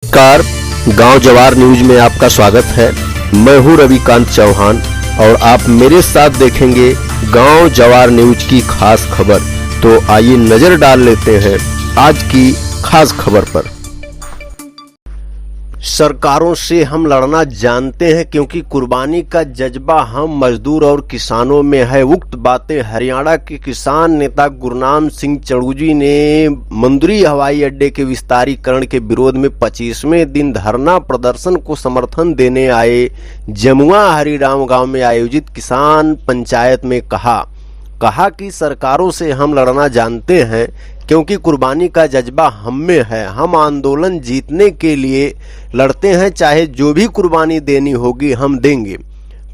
नमस्कार, गांव जवार न्यूज में आपका स्वागत है। मैं हूं रविकांत चौहान और आप मेरे साथ देखेंगे गांव जवार न्यूज की खास खबर। तो आइए नजर डाल लेते हैं आज की खास खबर पर। सरकारों से हम लड़ना जानते हैं क्योंकि कुर्बानी का जज्बा हम मजदूर और किसानों में है। उक्त बातें हरियाणा के किसान नेता गुरनाम सिंह चड़ूजी ने मुंद्री हवाई अड्डे के विस्तारीकरण के विरोध में 25वें दिन धरना प्रदर्शन को समर्थन देने आए जमुआ हरिराम गांव में आयोजित किसान पंचायत में कहा कि सरकारों से हम लड़ना जानते हैं क्योंकि कुर्बानी का जज्बा हम में है। हम आंदोलन जीतने के लिए लड़ते हैं, चाहे जो भी कुर्बानी देनी होगी हम देंगे।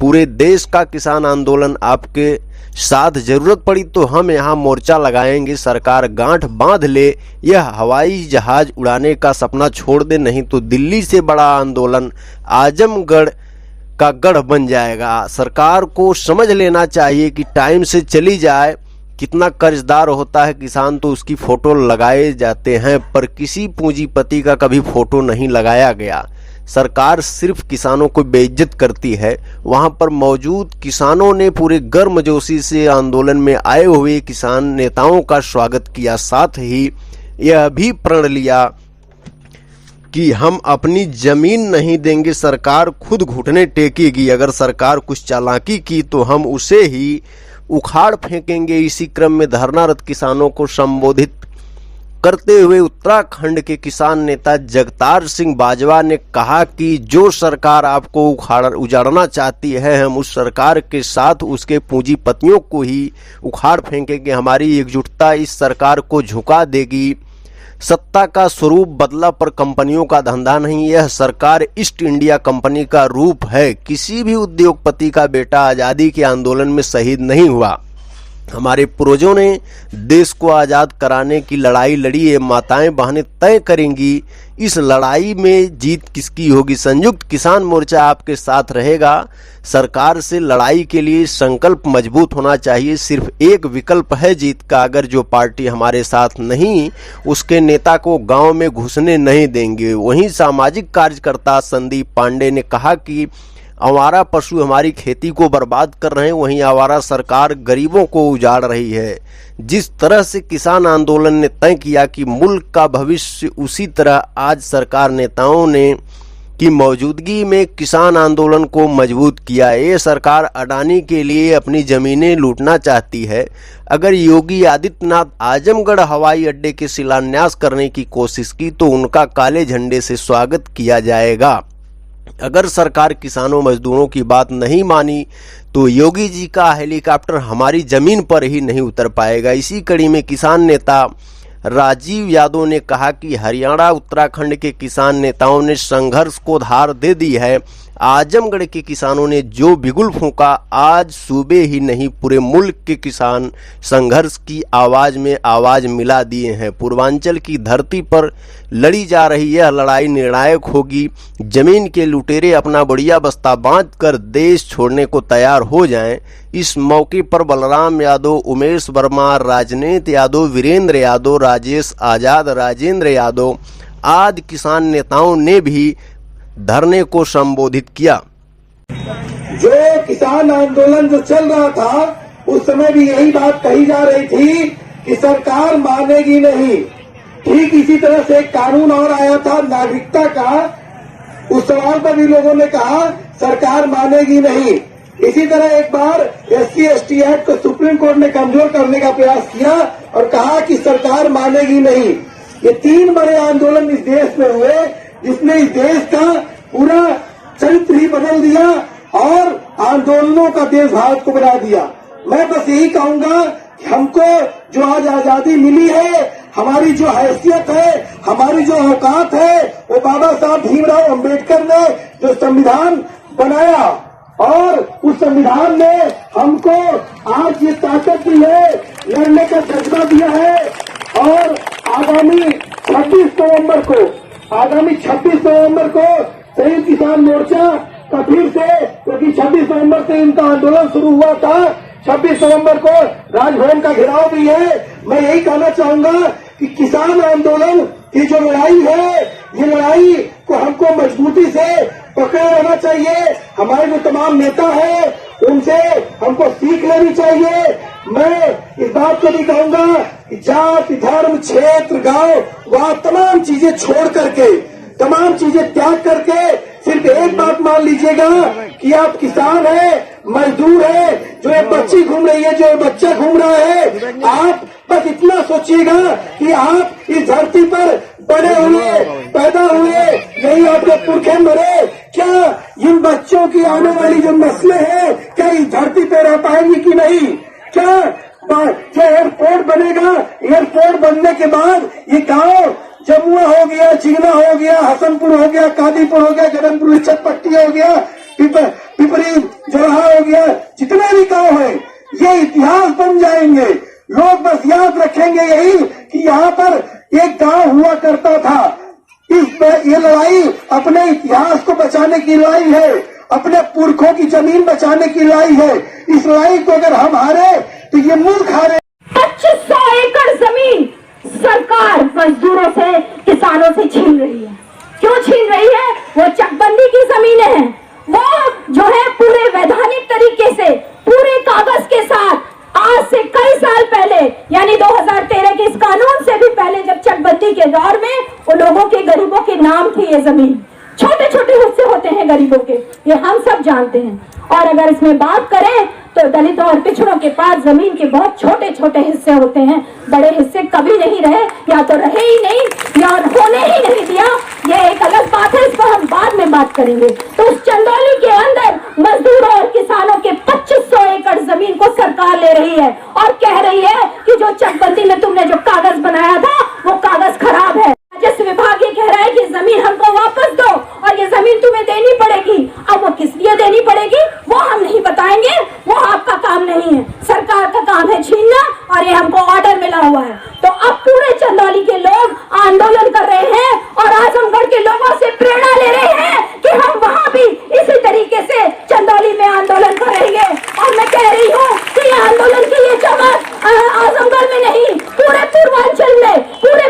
पूरे देश का किसान आंदोलन आपके साथ, जरूरत पड़ी तो हम यहाँ मोर्चा लगाएंगे। सरकार गांठ बांध ले, यह हवाई जहाज उड़ाने का सपना छोड़ दे, नहीं तो दिल्ली से बड़ा आंदोलन आजमगढ़ का गढ़ बन जाएगा। सरकार को समझ लेना चाहिए कि टाइम से चली जाए। कितना कर्जदार होता है किसान, तो उसकी फोटो लगाए जाते हैं, पर किसी पूंजीपति का कभी फोटो नहीं लगाया गया। सरकार सिर्फ किसानों को बेइज्जत करती है। वहां पर मौजूद किसानों ने पूरे गर्मजोशी से आंदोलन में आए हुए किसान नेताओं का स्वागत किया। साथ ही यह भी प्रण लिया कि हम अपनी जमीन नहीं देंगे, सरकार खुद घुटने टेकेगी। अगर सरकार कुछ चालाकी की तो हम उसे ही उखाड़ फेंकेंगे। इसी क्रम में धरनारत किसानों को संबोधित करते हुए उत्तराखंड के किसान नेता जगतार सिंह बाजवा ने कहा कि जो सरकार आपको उजाड़ना चाहती है, हम उस सरकार के साथ उसके पूंजीपतियों को ही उखाड़ फेंकेंगे। हमारी एकजुटता इस सरकार को झुका देगी। सत्ता का स्वरूप बदला पर कंपनियों का धंधा नहीं। यह सरकार ईस्ट इंडिया कंपनी का रूप है। किसी भी उद्योगपति का बेटा आज़ादी के आंदोलन में शहीद नहीं हुआ। हमारे पूर्वजों ने देश को आज़ाद कराने की लड़ाई लड़ी। ये माताएं बहनें तय करेंगी इस लड़ाई में जीत किसकी होगी। संयुक्त किसान मोर्चा आपके साथ रहेगा। सरकार से लड़ाई के लिए संकल्प मजबूत होना चाहिए। सिर्फ एक विकल्प है जीत का, अगर जो पार्टी हमारे साथ नहीं, उसके नेता को गांव में घुसने नहीं देंगे। वहीं सामाजिक कार्यकर्ता संदीप पांडे ने कहा कि आवारा पशु हमारी खेती को बर्बाद कर रहे हैं, वहीं आवारा सरकार गरीबों को उजाड़ रही है। जिस तरह से किसान आंदोलन ने तय किया कि मुल्क का भविष्य, उसी तरह आज सरकार नेताओं ने की मौजूदगी में किसान आंदोलन को मजबूत किया। ये सरकार अडानी के लिए अपनी जमीनें लूटना चाहती है। अगर योगी आदित्यनाथ आजमगढ़ हवाई अड्डे के शिलान्यास करने की कोशिश की तो उनका काले झंडे से स्वागत किया जाएगा। अगर सरकार किसानों मजदूरों की बात नहीं मानी तो योगी जी का हेलीकॉप्टर हमारी जमीन पर ही नहीं उतर पाएगा। इसी कड़ी में किसान नेता राजीव यादव ने कहा कि हरियाणा उत्तराखंड के किसान नेताओं ने संघर्ष को धार दे दी है। आजमगढ़ के किसानों ने जो बिगुल फूंका, आज सूबे ही नहीं पूरे मुल्क के किसान संघर्ष की आवाज में आवाज मिला दिए हैं। पूर्वांचल की धरती पर लड़ी जा रही यह लड़ाई निर्णायक होगी। जमीन के लुटेरे अपना बढ़िया बस्ता बांधकर देश छोड़ने को तैयार हो जाएं। इस मौके पर बलराम यादव, उमेश वर्मा, राजनीत यादव, वीरेंद्र यादव, राजेश आजाद, राजेंद्र यादव आदि किसान नेताओं ने भी धरने को संबोधित किया। जो किसान आंदोलन जो चल रहा था उस समय भी यही बात कही जा रही थी कि सरकार मानेगी नहीं। ठीक इसी तरह से एक कानून और आया था नागरिकता का, उस सवाल पर भी लोगों ने कहा सरकार मानेगी नहीं। इसी तरह एक बार SC/ST एक्ट को सुप्रीम कोर्ट ने कमजोर करने का प्रयास किया और कहा कि सरकार मानेगी नहीं। ये 3 बड़े आंदोलन इस देश में हुए जिसने इस देश का पूरा चरित्र ही बदल दिया और आंदोलनों का देश भारत को बना दिया। मैं बस यही कहूंगा कि हमको जो आज आजादी मिली है, हमारी जो हैसियत है, हमारी जो औकात है, वो बाबा साहब भीमराव अंबेडकर ने जो संविधान बनाया और उस संविधान ने हमको आज ये ताकत दी है, लड़ने का जज्बा दिया है। और आगामी 26 नवंबर को संयुक्त किसान मोर्चा का फिर से, क्योंकि 26 नवंबर से इनका आंदोलन शुरू हुआ था, 26 नवंबर को राजभवन का घेराव भी है। मैं यही कहना चाहूंगा कि किसान आंदोलन की जो लड़ाई है, ये लड़ाई को उनको मजबूती से पकड़े रहना चाहिए। हमारे जो तमाम नेता हैं उनसे हमको सीख लेनी चाहिए। मैं इस बात को भी कहूंगा कि जाति, धर्म, क्षेत्र, गांव, वहां तमाम चीजें छोड़ करके, तमाम चीजें त्याग करके सिर्फ एक बात मान लीजिएगा कि आप किसान हैं, मजदूर हैं, जो एक बच्ची घूम रही है, जो एक बच्चा घूम रहा है, आप बस इतना सोचिएगा कि आप इस धरती पर बड़े हुए, पैदा हुए, यही आपके पुरखे मरे, क्या इन बच्चों की आने वाली जो नस्लें हैं क्या इस धरती पर रह पाएंगी कि नहीं? क्या एयरपोर्ट बनेगा, एयरपोर्ट बनने के बाद ये गांव जमुआ हो गया, चिगना हो गया, हसनपुर हो गया, कादीपुर हो गया, गगनपुर इच्छत पट्टी हो गया, पिपरी जोरहा हो गया, जितने भी गांव हैं ये इतिहास बन जाएंगे। लोग बस याद रखेंगे यही कि यहाँ पर एक गांव हुआ करता था। ये लड़ाई अपने इतिहास को बचाने की लड़ाई है, अपने पुरखों की जमीन बचाने की लड़ाई है। इस लड़ाई को अगर हम हारे तो ये मुल्क हारे। 2500 एकड़ जमीन सरकार मजदूरों से, किसानों से छीन रही है। क्यों छीन रही है? वो चकबंदी की जमीनें हैं, वो जो है पूरे वैधानिक तरीके से, पूरे कागज के साथ, आज से कई साल पहले यानी 2013 के इस कानून से भी पहले, जब चकबंदी के दौर में वो लोगों के, गरीबों के नाम थी ये जमीन। छोटे छोटे हिस्से होते हैं गरीबों के, ये हम सब जानते हैं। और अगर इसमें बात करें तो दलितों और पिछड़ों के पास जमीन के बहुत छोटे छोटे हिस्से होते हैं, बड़े हिस्से कभी नहीं रहे, या तो रहे ही नहीं या होने ही नहीं दिया। ये एक अलग बात है, इस पर हम बाद में बात करेंगे। तो उस चंदौली के अंदर मजदूरों और किसानों के 2500 एकड़ जमीन को सरकार ले रही है और कह रही है कि जो चकबंदी में तुमने जो कागज बनाया था वो कागज खराब है। राजस्व विभाग ये कह रहा है कि जमीन हमको वापस दो और ये जमीन तुम्हें देनी पड़ेगी। अब वो किस लिए देनी पड़ेगी वो हम नहीं बताएंगे, वो आपका काम नहीं है। सरकार का काम है छीनना और ये हमको ऑर्डर मिला हुआ है। तो अब पूरे चंदौली के लोग आंदोलन कर रहे हैं और आजमगढ़ के लोगों से प्रेरणा ले रहे हैं कि हम वहाँ भी इसी तरीके से चंदौली में आंदोलन करेंगे। और मैं कह रही हूँ कि ये आंदोलन की ये चमक आजमगढ़ में नहीं, पूरे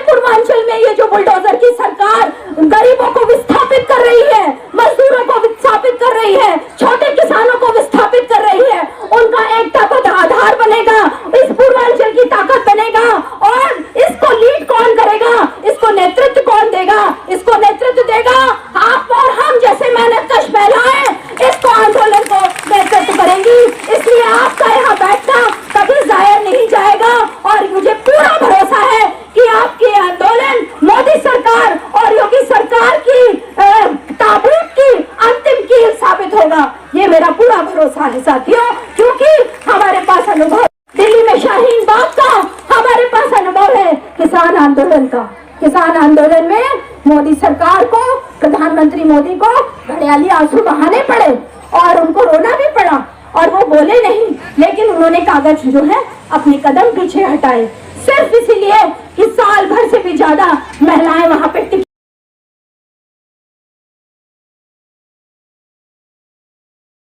पूर्वांचल में ये जो बुलडोजर की सरकार गरीबों को विस्थापित कर रही है, मजदूरों को विस्थापित कर रही है, छोटे किसानों को विस्थापित कर रही है, उनका एकता का आधार बनेगा, इस पूर्वांचल की ताकत बनेगा। और इसको लीड कौन करेगा, इसको नेतृत्व कौन देगा? इसको नेतृत्व देगा आप और हम जैसे मेहनतकश महिलाएं इसको आंदोलन को नेतृत्व करेंगी। इसलिए आपका यहाँ बैठना कभी जाया नहीं जाएगा और मुझे पूरा भरोसा है कि आपके आंदोलन मोदी सरकार और योगी सरकार की ताबूत की अंतिम कील साबित होगा। ये मेरा पूरा भरोसा है साथियों, क्योंकि हमारे पास अनुभव दिल्ली में शाहीन बाग का, हमारे पास अनुभव है किसान आंदोलन का। किसान आंदोलन में मोदी सरकार को, प्रधानमंत्री मोदी को घड़ियाली आंसू बहाने पड़े और उनको रोना भी पड़ा और वो बोले नहीं, लेकिन उन्होंने कागज जो है अपने कदम पीछे हटाए, सिर्फ इसीलिए कि साल भर से भी ज्यादा महिलाएं वहां पे टिकी